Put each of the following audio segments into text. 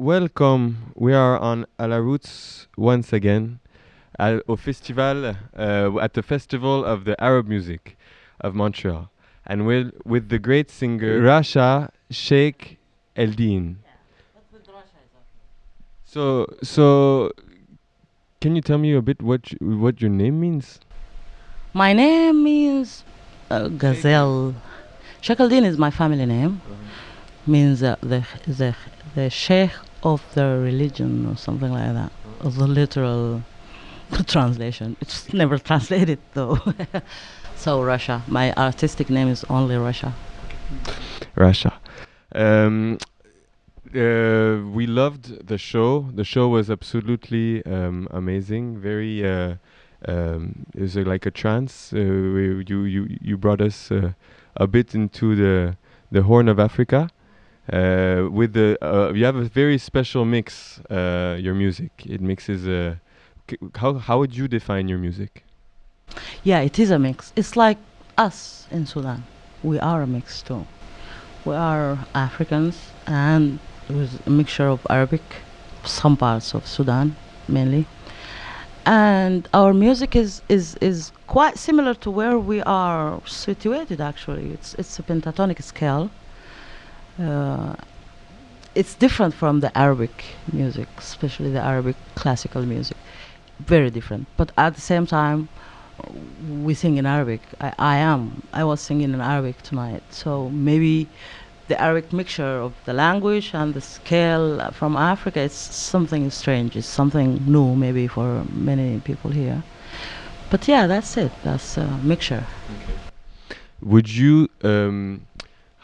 welcome. We are on Alaroots once again au festival, at the Festival of the Arab Music of Montreal, and with the great singer Rasha Sheikh Eldin. So, can you tell me a bit what your name means? My name means gazelle. Sheikh is my family name. Means the sheikh of the religion or something like that. The literal translation. It's never translated though. So Rasha. My artistic name is only Rasha. Rasha. We loved the show. The show was absolutely amazing. Very. It was like a trance. You brought us a bit into the Horn of Africa. With the you have a very special mix. Your music. It mixes. How would you define your music? Yeah, it is a mix. It's like us in Sudan. We are a mix too. We are Africans and with a mixture of Arabic, some parts of Sudan mainly. And our music is quite similar to where we are situated actually. It's a pentatonic scale. Uh, it's different from the Arabic music, especially the Arabic classical music. Very different. But at the same time, we sing in Arabic. I was singing in Arabic tonight. So maybe the Arabic mixture of the language and the scale from Africa is something strange. It's something new maybe for many people here. But yeah, that's it. That's a mixture. Would you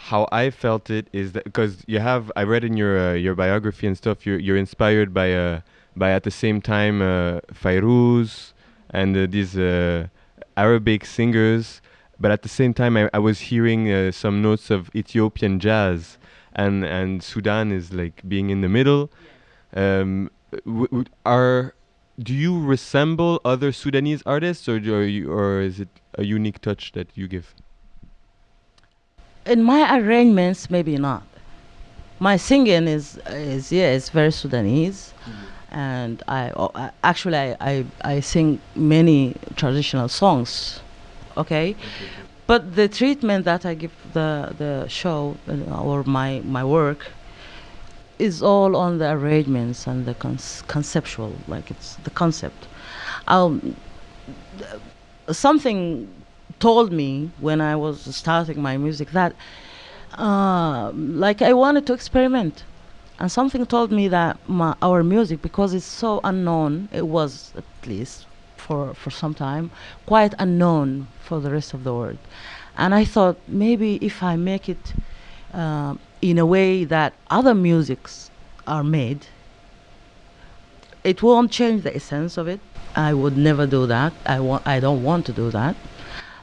how I felt it is that because I read in your biography and stuff, you're inspired by at the same time Fairuz and these Arabic singers, but at the same time I was hearing some notes of Ethiopian jazz, and Sudan is like being in the middle. Do you resemble other Sudanese artists, or is it a unique touch that you give? In my arrangements, maybe not. My singing is yeah, it's very Sudanese, and I sing many traditional songs. Okay, but the treatment that I give the show or my work is all on the arrangements and the conceptual, like it's the concept. Um, Something told me when I was starting my music that like I wanted to experiment, and something told me that our music, because it's so unknown, it was at least for some time quite unknown for the rest of the world, and I thought maybe if I make it in a way that other musics are made, it won't change the essence of it. I would never do that. I don't want to do that.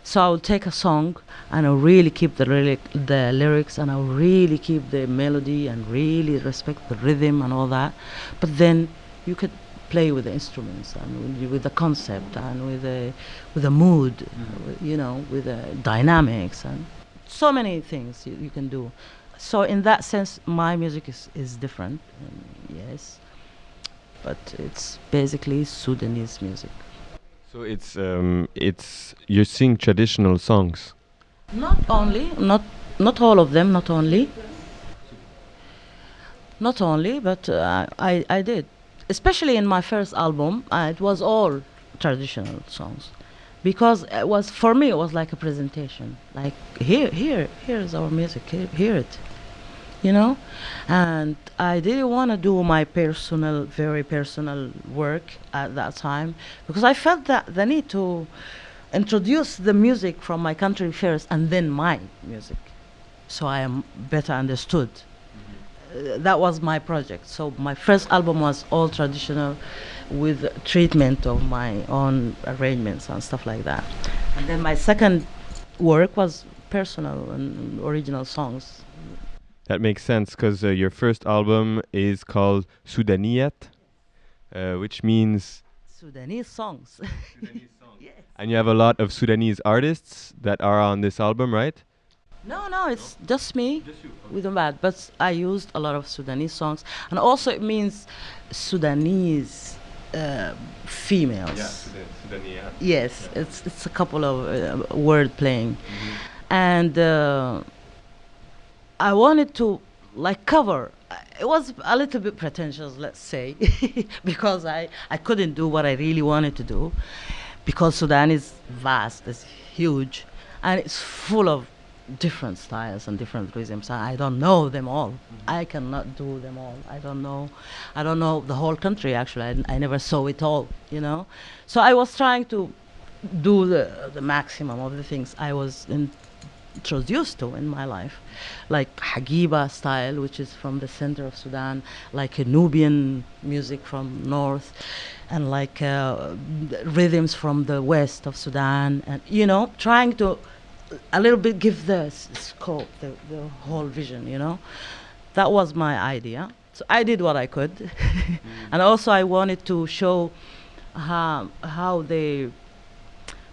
So I'll take a song and I'll really keep the lyrics, and I'll really keep the melody and really respect the rhythm and all that. But then you could play with the instruments and with the concept and with the mood, with the dynamics and so many things you can do. So in that sense, my music is different, yes, but it's basically Sudanese music. So it's you sing traditional songs. Not only, not all of them, not only, but I did, especially in my first album. It was all traditional songs, because it was, for me, it was like a presentation. Like here is our music. Hear it, and I didn't want to do my very personal work at that time, because I felt that the need to introduce the music from my country first and then my music, so I am better understood. That was my project. So my first album was all traditional, with treatment of my own arrangements and stuff like that, and then my second work was personal and original songs. That makes sense because your first album is called Sudaniyat, which means Sudanese songs. Sudanese songs. Yes. And you have a lot of Sudanese artists that are on this album, right? No, no, it's just me Just you. with a band. But I used a lot of Sudanese songs, and also it means Sudanese females. Sudaniyat. Yes, it's a couple of word playing, and I wanted to like cover. It was a little bit pretentious, let's say, because I couldn't do what I really wanted to do, because Sudan is vast, it's huge, and it's full of different styles and different rhythms. I don't know them all. I cannot do them all. I don't know the whole country actually. I never saw it all, you know. So I was trying to do the maximum of the things I was introduced to in my life, like Hagiba style, which is from the center of Sudan, like a Nubian music from north, and like rhythms from the west of Sudan, and you know, trying to a little bit give the scope, the whole vision, you know. That was my idea. So I did what I could, and also I wanted to show how they,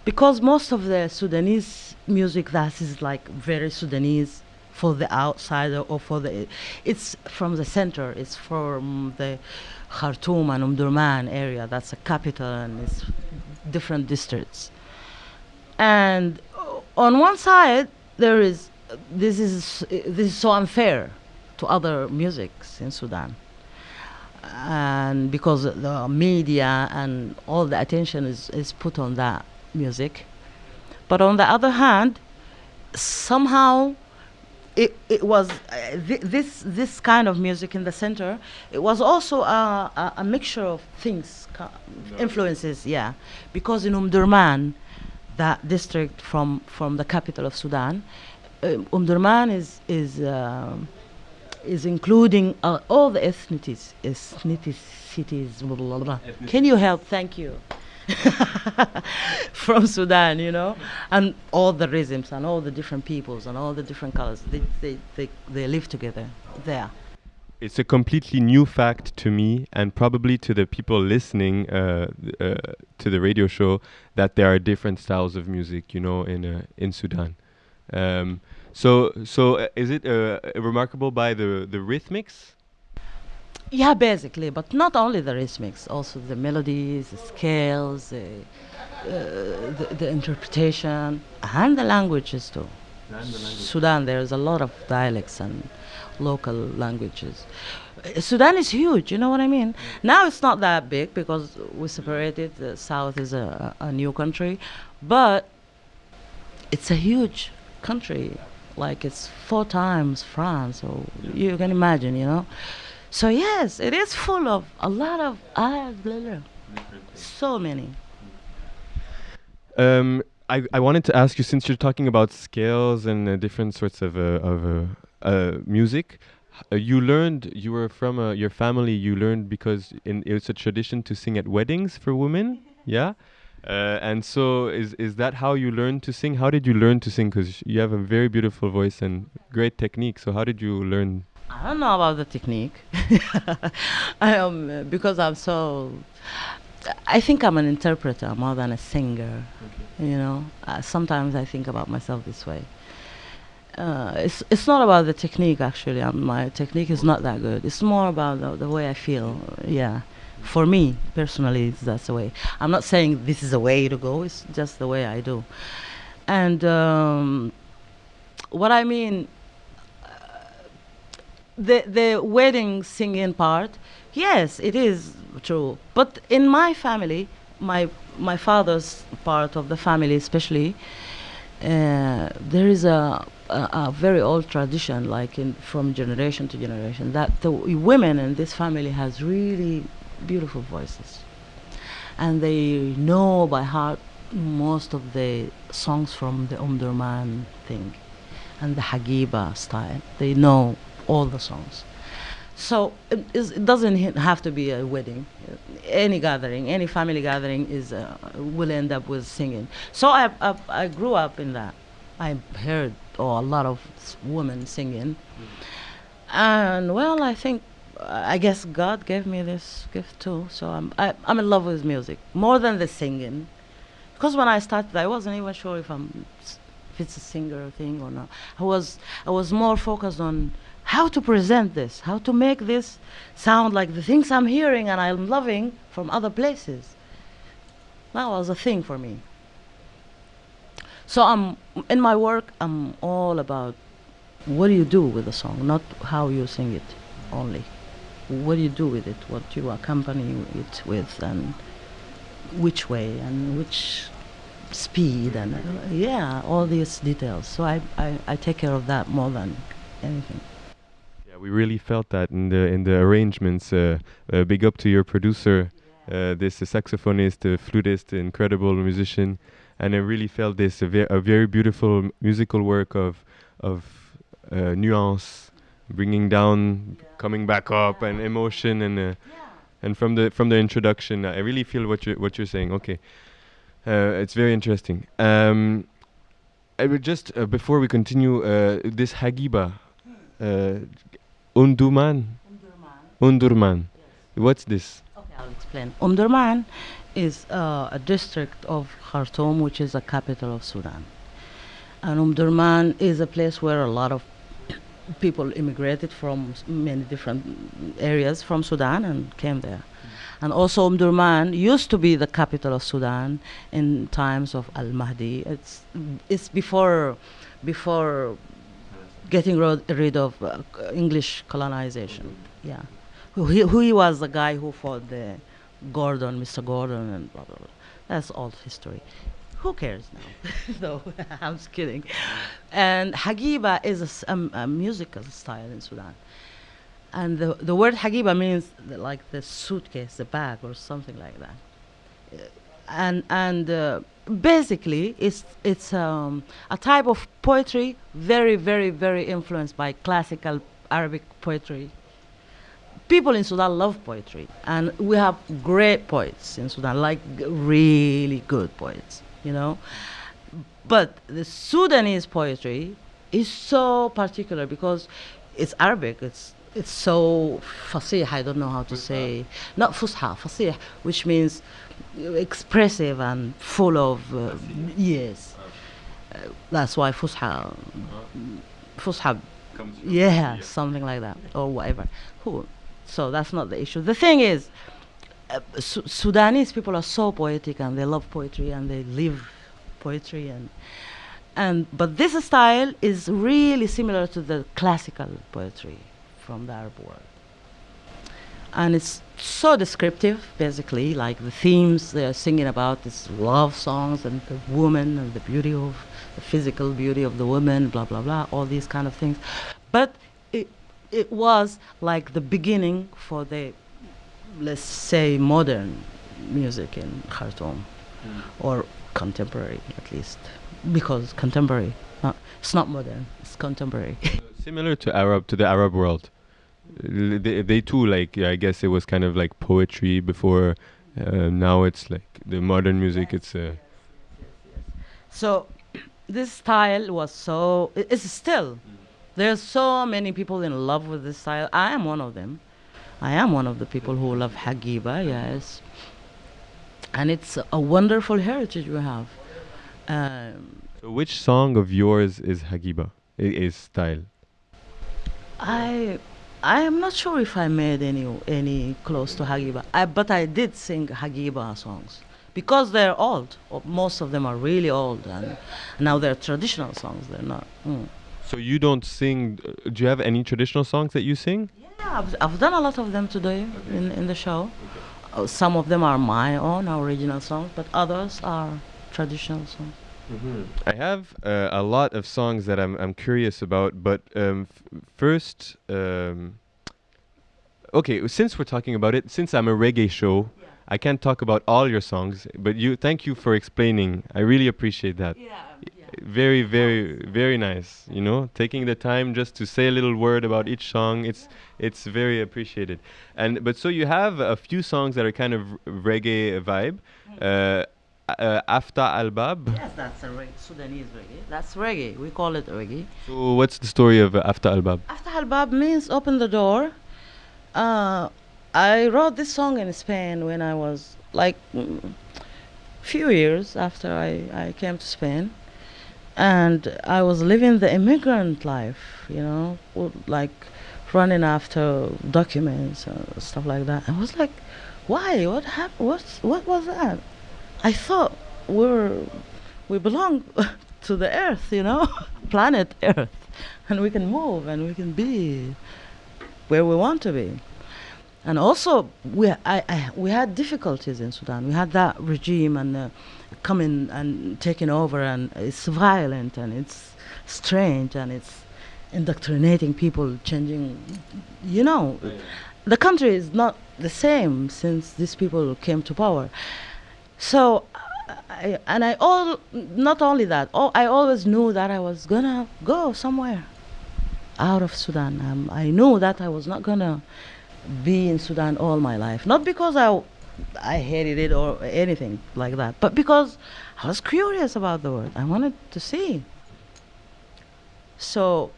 because most of the Sudanese music that is like very Sudanese for the outsider or for the, it's from the center, it's from the Khartoum and Omdurman area, that's a capital, and it's different districts. And on one side there is this is so unfair to other musics in Sudan, and because the media and all the attention is put on that music. But on the other hand, somehow it was this kind of music in the center. It was also a mixture of things, influences, yeah. Because in Umdurman, that district from the capital of Sudan, Umdurman is including all the ethnicities. Blah, blah, blah. Can you help? Thank you. From Sudan, you know, and all the rhythms and all the different peoples and all the different colors, they live together there. It's a completely new fact to me, and probably to the people listening to the radio show, that there are different styles of music, you know, in Sudan. So is it remarkable by the rhythmics? Yeah, basically, but not only the rhythmics, also the melodies, the scales, the interpretation, and the languages too. Sudan, there's a lot of dialects and local languages. Sudan is huge, you know what I mean? Now it's not that big because we separated. The south is a new country, but it's a huge country. Like it's 4 times France, or you can imagine, you know. So yes, it is full of a lot of so many. I wanted to ask you, since you're talking about scales and different sorts of music, you were from your family, you learned because it's a tradition to sing at weddings for women, yeah? And so is that how you learned to sing? How did you learn to sing? Because you have a very beautiful voice and great technique. So how did you learn? I don't know about the technique. Because I'm so. I think I'm an interpreter more than a singer. Okay. You know, sometimes I think about myself this way. It's not about the technique actually. My technique is not that good. It's more about the way I feel. Yeah, for me personally, that's the way. I'm not saying this is a way to go. It's just the way I do. And what I mean, the wedding singing part, yes, it is true. But in my family, my father's part of the family especially, there is a very old tradition, like from generation to generation, that the women in this family has really beautiful voices, and they know by heart most of the songs from the Omdurman thing and the Hagiba style. They know all the songs. So it doesn't have to be a wedding. Any gathering, any family gathering will end up with singing. So I grew up in that. I heard a lot of women singing. And well, I guess God gave me this gift too. So I'm in love with music more than the singing. Because when I started, I wasn't even sure if I'm if it's a singer thing or not. I was more focused on how to present this, how to make this sound like the things I'm hearing and I'm loving from other places. That was a thing for me. So in my work, I'm all about what do you do with a song, not how you sing it only. What do you do with it? What do you accompany it with, and which way, and which speed, and yeah, all these details. So I take care of that more than anything. Yeah, we really felt that in the arrangements. Big up to your producer, this saxophonist, flutist, incredible musician, and I really felt this a very beautiful musical work of nuance, bringing down, coming back up, and emotion, and from the introduction, I really feel what you're saying. Okay, it's very interesting. I would just before we continue, this Hagiba, uh, Unduman, Undurman. What's this? Okay, I'll explain. Omdurman is a district of Khartoum, which is the capital of Sudan. And Omdurman is a place where a lot of people immigrated from many different areas from Sudan and came there. And also Omdurman used to be the capital of Sudan in times of Al-Mahdi. It's before getting rid of English colonization. Yeah, who he was the guy who fought the Mr. Gordon, and blah blah blah. That's old history. Who cares now? No, I'm just kidding. And Hagiba is a musical style in Sudan. And the word Hagiba means like the suitcase, the bag, or something like that. And basically, it's a type of poetry very, very, very influenced by classical Arabic poetry. People in Sudan love poetry, and we have great poets in Sudan, like really good poets, you know. But the Sudanese poetry is so particular because it's Arabic. It's so fasih. I don't know how to say. Not fusha, fasih, which means expressive and full of yes. That's why fusha, yeah, something like that or whatever. Who? So that's not the issue. The thing is, Sudanese people are so poetic and they love poetry and they live poetry and but this style is really similar to the classical poetry from the Arab world. And it's so descriptive, basically, like the themes they're singing about is love songs and the woman and the physical beauty of the woman, blah, blah, blah, all these kind of things. But it was like the beginning for the, let's say, modern music in Khartoum, or contemporary at least, because contemporary, it's not modern, it's contemporary. Similar to the Arab world. They too, like, I guess it was kind of like poetry before. Now it's like the modern music. It's So this style was it's still, there's so many people in love with this style. I am one of them. I am one of the people who love Hagiba, yes. And it's a wonderful heritage we have. So which song of yours is Hagiba? Is style? I am not sure if I made any close to Hagiba. But I did sing Hagiba songs because they're old. Most of them are really old, and now they're traditional songs. They're not. So you don't sing? Do you have any traditional songs that you sing? Yeah, I've done a lot of them today in the show. Some of them are my own original songs, but others are traditional songs. I have a lot of songs that I'm curious about, but first, okay, since we're talking about it, since I'm a reggae show, I can't talk about all your songs, but thank you for explaining. I really appreciate that. Very, very, very nice. You know, taking the time just to say a little word about each song. It's very appreciated. But so you have a few songs that are kind of reggae vibe. Afta Al-Bab. Yes, that's a Sudanese reggae. That's reggae. We call it reggae. So what's the story of Afta Al-Bab? Afta Al-Bab means open the door. I wrote this song in Spain when I was like few years after I came to Spain. and I was living the immigrant life, like running after documents and stuff like that. I was like, why? What happened? What was that? I thought we belong to the earth, planet Earth, and we can move and we can be where we want to be. And also, we had difficulties in Sudan. We had that regime and coming and taking over, and it's violent and it's strange and it's indoctrinating people, changing. The country is not the same since these people came to power. So, not only that, I always knew that I was gonna go somewhere out of Sudan. I knew that I was not gonna be in Sudan all my life. Not because I hated it or anything like that, but because I was curious about the world. I wanted to see. So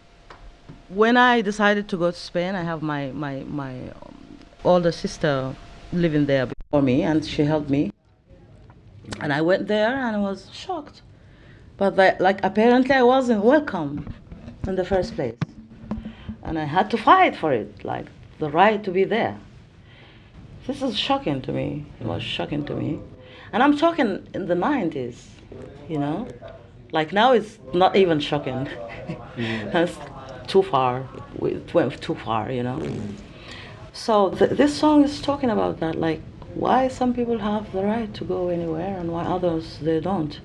when I decided to go to Spain, I have my older sister living there before me, and she helped me. And I went there and I was shocked. But apparently I wasn't welcome in the first place. And I had to fight for it, like the right to be there. This is shocking to me. It was shocking to me. And I'm talking in the 90s, Like now it's not even shocking. That's too far. It went too far, So this song is talking about that, like why some people have the right to go anywhere and why others they don't.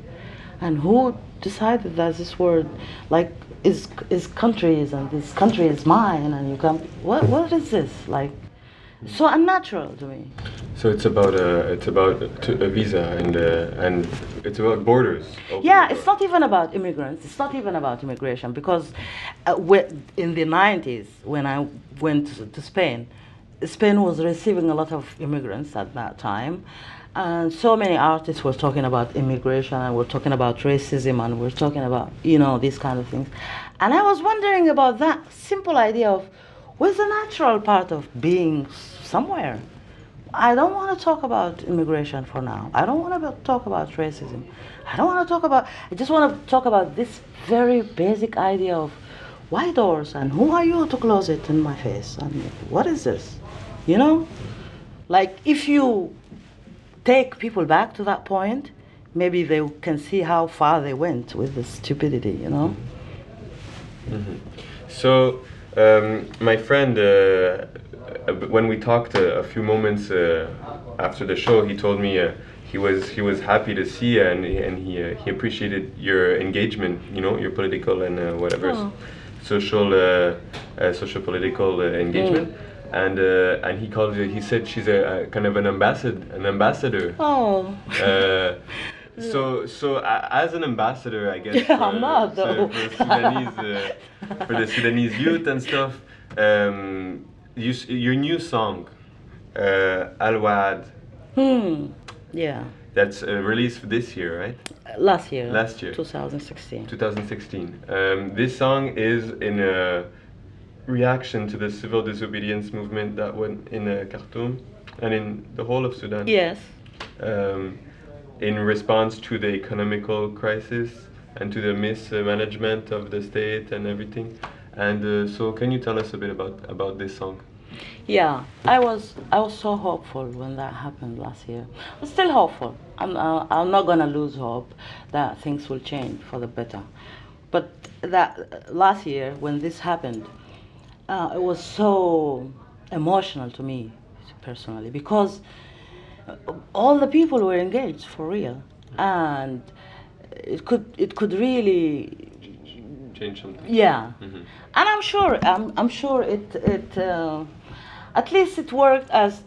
And who decided that this word, like, is countries and this country is mine and you come, what is this? Like, so unnatural to me. So it's about a visa and it's about borders. Yeah, it's not even about immigrants. It's not even about immigration because in the 90s when I went to Spain, Spain was receiving a lot of immigrants at that time. And so many artists were talking about immigration and were talking about racism and were talking about, these kind of things. And I was wondering about that simple idea of what's the natural part of being somewhere. I don't want to talk about immigration for now. I don't want to talk about racism. I just want to talk about this very basic idea of why doors and who are you to close it in my face and what is this? Like if you take people back to that point, maybe they can see how far they went with the stupidity, Mm-hmm. So, my friend, when we talked a few moments after the show, he told me he was happy to see and he appreciated your engagement, your political and whatever social political engagement. And he said she's a kind of an ambassador. Oh. So as an ambassador, I guess, Yeah, I'm not, though. For the Sudanese youth and stuff, your new song, Lword. Yeah. That's released this year, right? Last year. 2016. 2016. This song is in a reaction to the civil disobedience movement that went in Khartoum and in the whole of Sudan. Yes. In response to the economical crisis and to the mismanagement of the state and everything. And so can you tell us a bit about this song? Yeah, I was so hopeful when that happened last year. I'm still hopeful. I'm not gonna lose hope that things will change for the better. But that last year when this happened, it was so emotional to me personally because all the people were engaged for real, and it could really change something. Yeah. Mm-hmm. And I'm sure it at least it worked as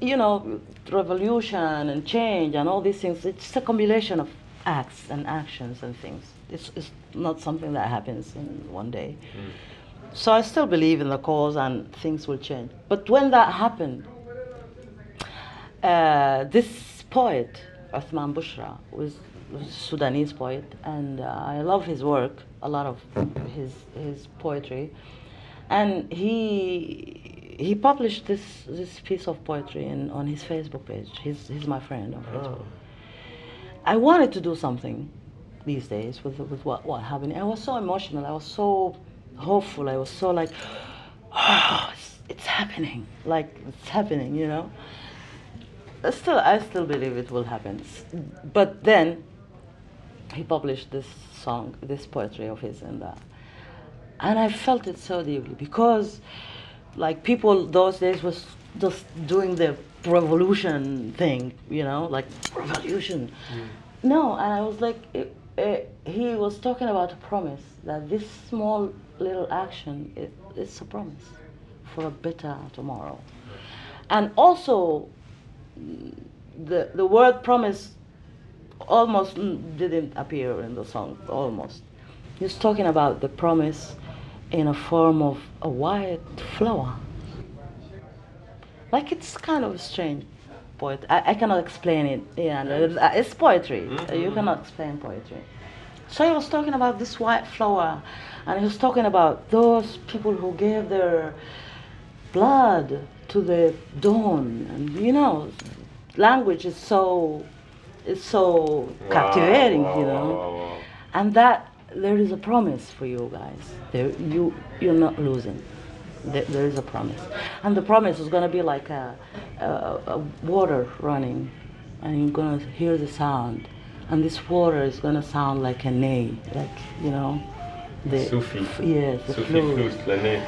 revolution and change and all these things. It's a combination of acts and actions and things. It's not something that happens in one day. So I still believe in the cause and things will change. But when that happened, this poet, Uthman Bushra, was a Sudanese poet, and I love his work, a lot of his poetry. And he published this piece of poetry on his Facebook page. He's my friend on Facebook. I wanted to do something these days with what happened. I was so emotional. I was so hopeful. I was so like, oh, it's happening. Like it's happening, you know. I still believe it will happen. But then he published this song, this poetry of his, and I felt it so deeply because, like, people those days was just doing the revolution thing, you know, like revolution. No, and I was like, he was talking about a promise that this small little action it's a promise for a better tomorrow, and also the word promise almost didn't appear in the song. Almost, he's talking about the promise in a form of a white flower. Like it's kind of strange poet. I cannot explain it. Yeah, it's poetry. You cannot explain poetry. So he was talking about this white flower, and he was talking about those people who gave their blood to the dawn, and you know, language is so captivating, you know, and that there is a promise for you guys. You're not losing. There is a promise, and the promise is going to be like a water running, and you're going to hear the sound, and this water is going to sound like a ney, like, you know, the Sufi. Yes, the Sufi flute. flute, la ney.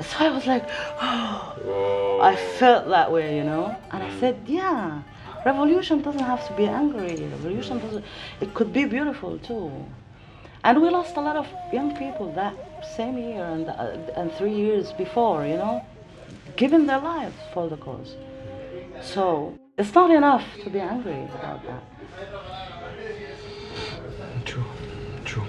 So I was like, oh, Whoa. I felt that way, you know, and I said, yeah, revolution doesn't have to be angry. Revolution doesn't. It could be beautiful too. And we lost a lot of young people that same year and 3 years before, you know, giving their lives for the cause. So it's not enough to be angry about that. True, true.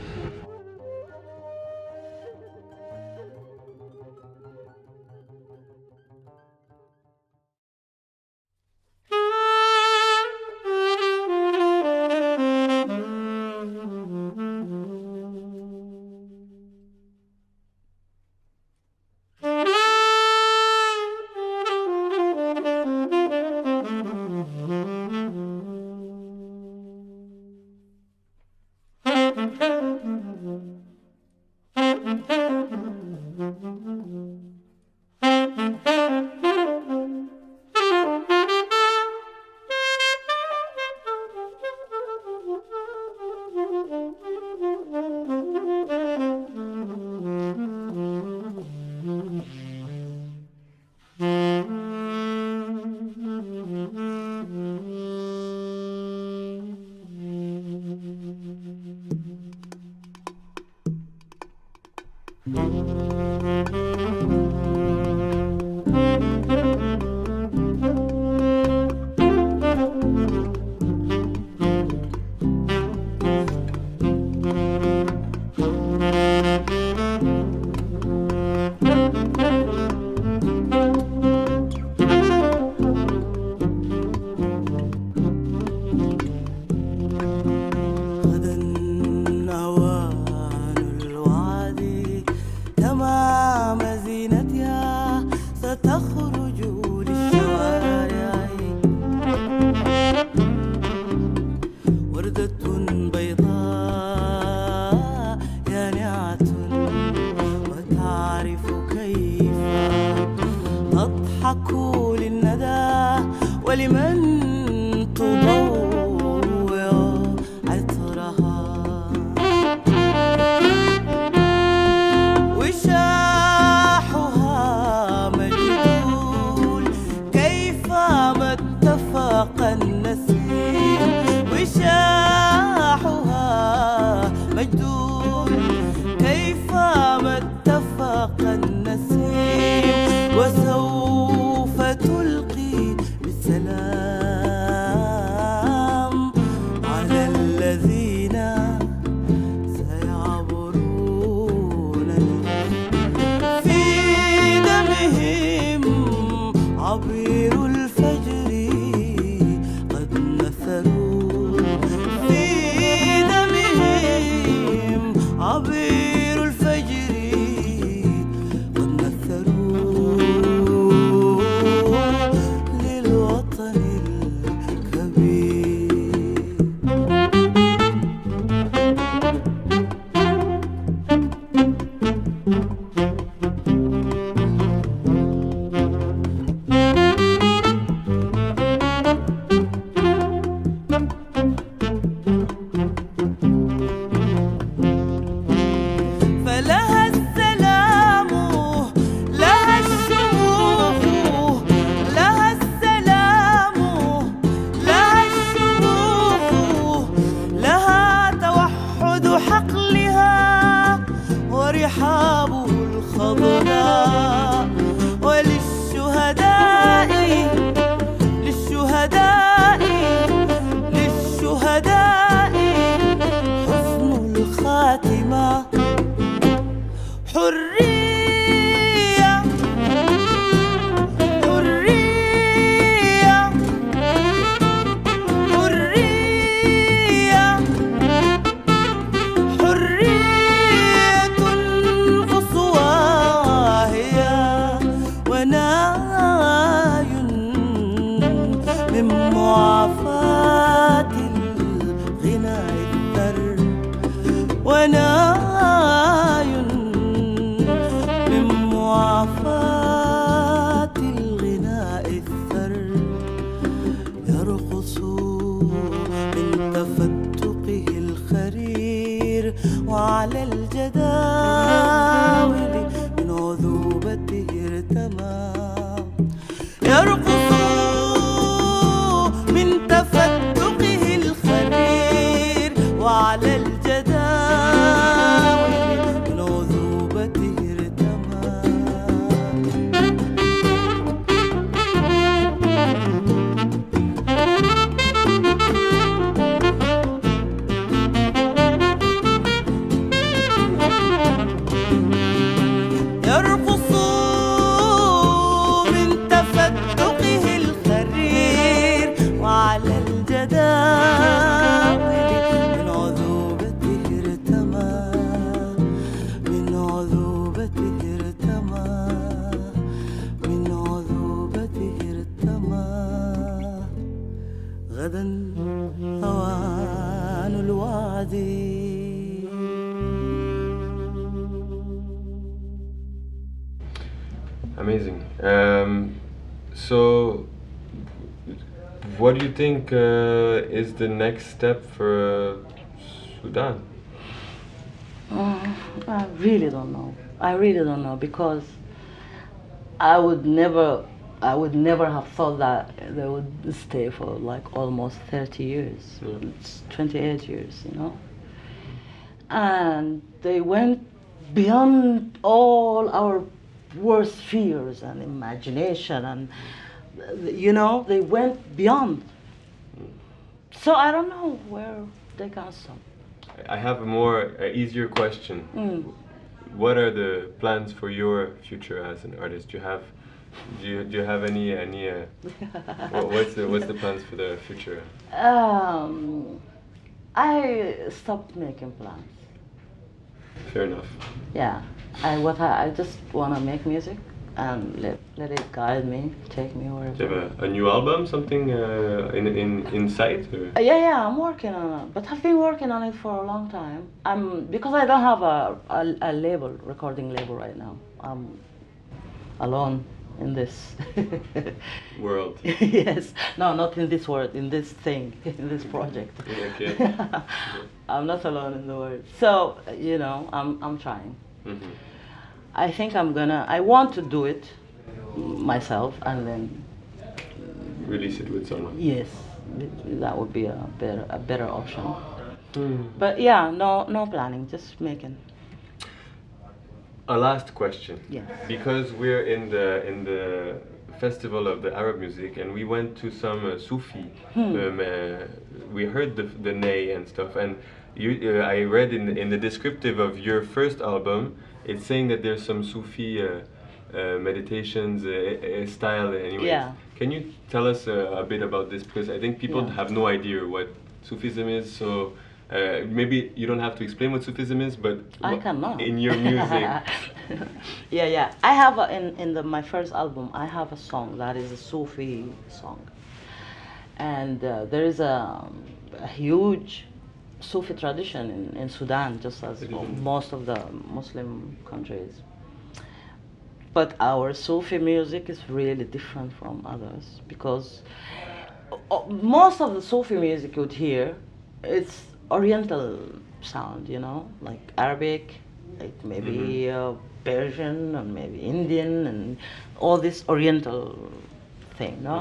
رحابه الخضراء وللشهداء للشهداء للشهداء حسن الخاتمة حرية حرية حرية حرية قصوى هي وناي من معافاة الغناء الثر وناي من معافاة الغناء الثر يرقص من تفتقه الخرير وعلى الجداول من عذوبته ارتمى يرقص من تفتقه الخرير وعلى الجداول من عذوبته ارتمى يرقص من تفتقه الخرير وعلى الجداول من عذوبته ارتمى من عذوبته ارتمى من عذوبته ارتمى غدا أوان الوعد Amazing. So, what do you think is the next step for Sudan? I really don't know. I really don't know because I would never have thought that they would stay for like almost 30 years. Yeah. It's 28 years, you know. And they went beyond all our worst fears and imagination and, you know, they went beyond. So I don't know where they got some. I have a more easier question. What are the plans for your future as an artist? Do you have any what's the plans for the future? I stopped making plans. Fair enough. Yeah, I just wanna make music and let it guide me, take me wherever. Do you have a new album, something in sight? Or? Yeah, I'm working on it, but I've been working on it for a long time. Because I don't have a label, recording label right now. I'm alone in this World. Yes, no, not in this world, in this thing, in this project. Okay. I'm not alone in the world. So, you know, I'm trying. Mm-hmm. I think I want to do it myself and then Release it with someone. yes, that would be a better option. But yeah, no planning, just making. A last question. Yes. Because we're in the festival of the Arab music, and we went to some Sufi. We heard the ney and stuff, and I read in the descriptive of your first album, it's saying that there's some Sufi meditations style. Anyways, Yeah. Can you tell us a bit about this? Because I think people Yeah. have no idea what Sufism is. So. Maybe you don't have to explain what Sufism is, but I cannot. in your music. Yeah. I have my first album. I have a song that is a Sufi song, and there is a huge Sufi tradition in Sudan, just as most of the Muslim countries. But our Sufi music is really different from others because most of the Sufi music you would hear, it's Oriental sound, you know, like Arabic, like maybe Persian and maybe Indian and all this Oriental thing, no?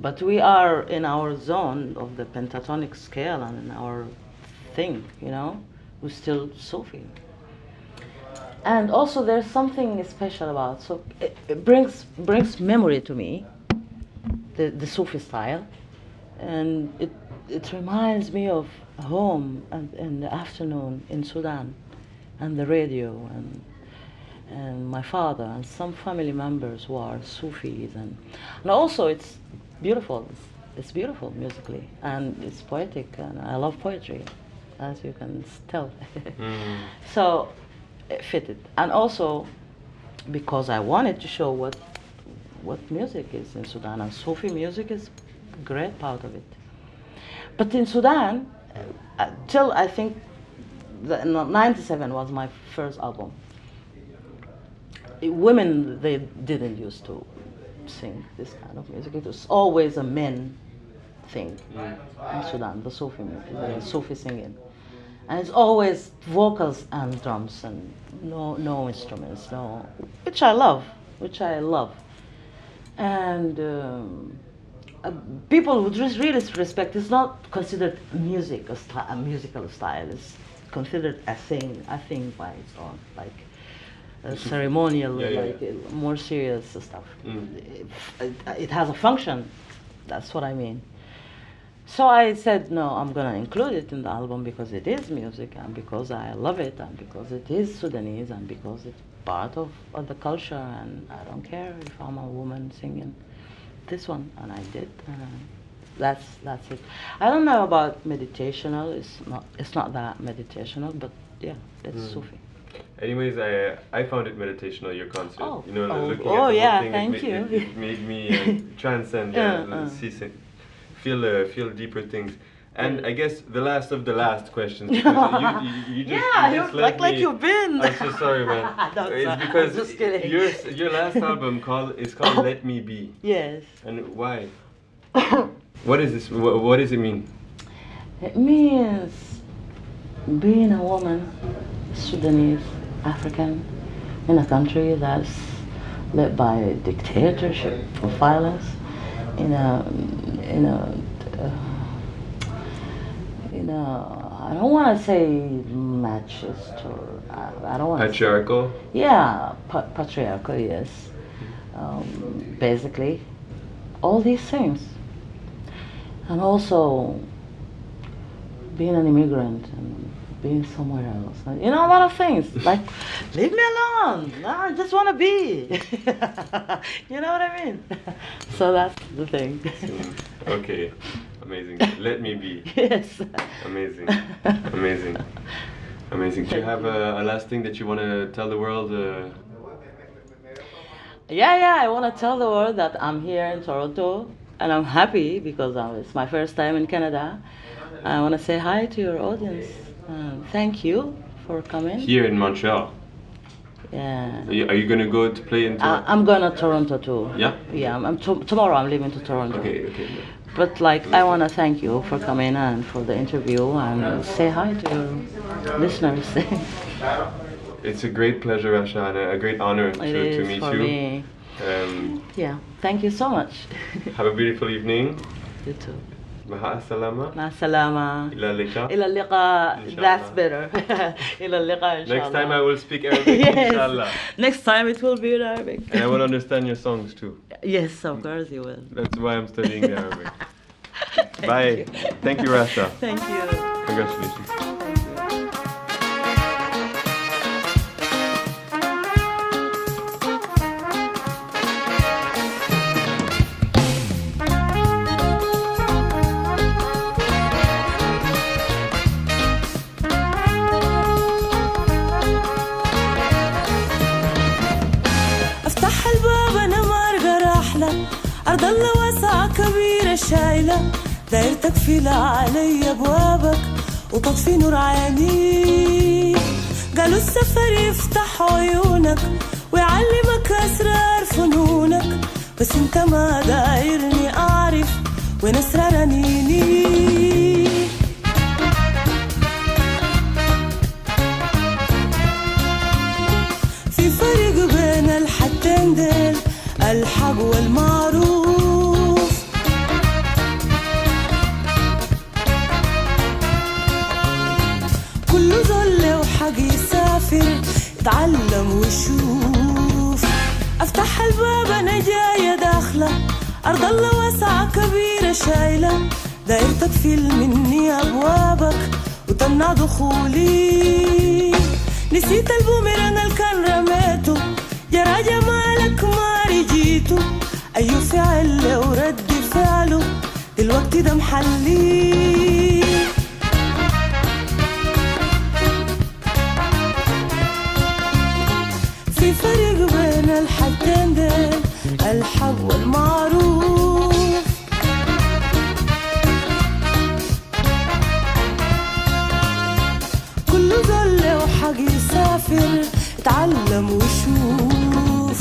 But we are in our zone of the pentatonic scale and in our thing, you know, we're still Sufi. And also there's something special about, so it brings memory to me, the Sufi style, and it reminds me of home and in the afternoon in Sudan, and the radio, and my father and some family members who are Sufis, and also it's beautiful. It's beautiful musically, and it's poetic, and I love poetry, as you can tell. So it fitted, and also because I wanted to show what music is in Sudan, and Sufi music is a great part of it. But in Sudan, till I think '97 was my first album. Women, they didn't used to sing this kind of music. It was always a men thing in Sudan, the Sufi singing. And it's always vocals and drums and no instruments, which I love. And people would just really respect. It's not considered music, a musical style. It's considered a thing by its own, like ceremonial, more serious stuff. It has a function. That's what I mean. So I said, no, I'm gonna include it in the album because it is music, and because I love it, and because it is Sudanese, and because it's part of the culture, and I don't care if I'm a woman singing this one, and I did. That's it. I don't know about meditational. It's not that meditational, but yeah, it's Sufi. Anyways, I found it meditational, your concert. Oh. Looking at the Oh, whole yeah, thing, thank you. It made me transcend, feel deeper things. And I guess the last of the last questions. Because you just let me, like you've been. I'm so sorry, man. It's because just kidding. your last album is called Let Me Be. Yes. And why? What is this? What does it mean? It means being a woman, Sudanese, African, in a country that's led by a dictatorship of violence, I don't want to say machist or I don't want Patriarchal? Yeah, patriarchal, yes. Basically, all these things. And also being an immigrant and being somewhere else. A lot of things. Like, leave me alone. No, I just want to be. You know what I mean? So that's the thing. Okay. Amazing. Let me be. Yes. Amazing. Do you have a last thing that you want to tell the world? Yeah, I want to tell the world that I'm here in Toronto, and I'm happy because it's my first time in Canada. I want to say hi to your audience. Thank you for coming. Here in Montreal? Yeah. Are you going to go to play in Toronto? I'm going to Toronto too. Yeah? Yeah, tomorrow I'm leaving to Toronto. Okay. But I want to thank you for coming and for the interview, and say hi to your listeners. It's a great pleasure, Rasha, and a great honor to meet for you. Me. Yeah, thank you so much. Have a beautiful evening. You too. مع السلامة. مع السلامة. إلى اللقاء. إلى اللقاء. That's better. إلى اللقاء إن شاء الله. Next time I will speak Arabic, yes. inshallah. Next time it will be in Arabic. And I will understand your songs too. Yes, of course you will. That's why I'm studying the Arabic. Bye. Thank you, Rasha. Thank you. Congratulations. أرض الله واسعة كبيرة شايلة دايرتك فيلا علي أبوابك وتطفي نور عينيك قالوا السفر يفتح عيونك ويعلمك أسرار فنونك بس انت ما دايرني أعرف وين أسرار أنيني في فرق بين الحدين ديل الحق والمعروف كله ظل وحق يسافر اتعلم وشوف. افتح الباب انا جاية داخلة، ارض الله واسعة كبيرة شايلة، داير تقفل مني ابوابك وتمنع دخولي. نسيت البوميران اللي كان رميته، جرى جمالك ما رجيته. اي فعل لو رد فعله دلوقتي ده محلي. في فرق بين الحاجتين ديل، الحق والمعروف. كله ظل وحق يسافر، اتعلم وشوف.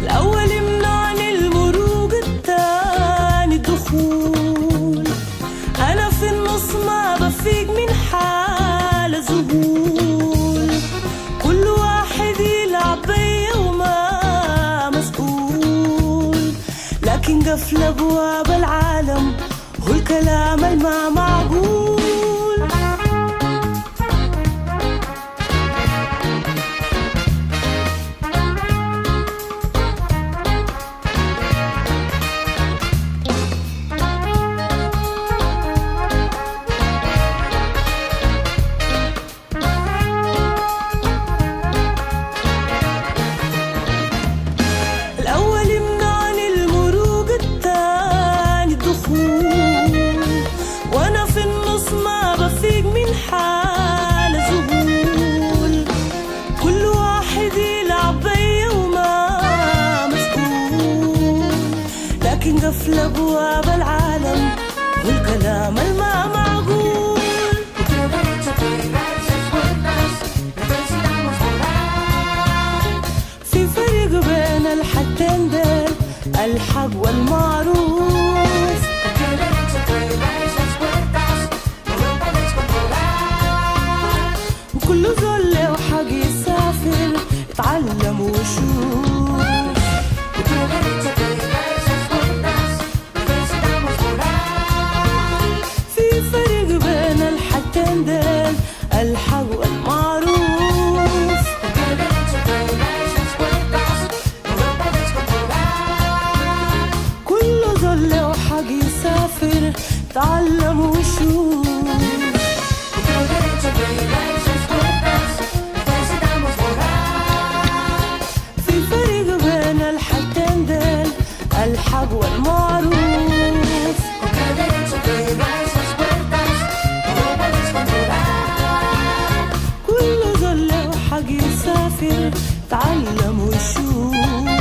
الأول يمنعني المروق، التاني الدخول. أنا في النص ما بفيق من حال ذهول. كل واحد يلعب بيا وما مسؤول، لكن قفل أبواب العالم هو الكلام الما معقول. قفل أبواب العالم والكلام الما معقول. في فرق بين الحاجتين ديل، الحق والمعروف. كل زول له حق يسافر، اتعلم وشوف. الحق والمعروف. كل ظل وحق يسافر، تعلم وشوف. في فرق بين الحاجتين ديل، الحق والمعروف. كل ظل وحق يسافر، تعلم وشوف.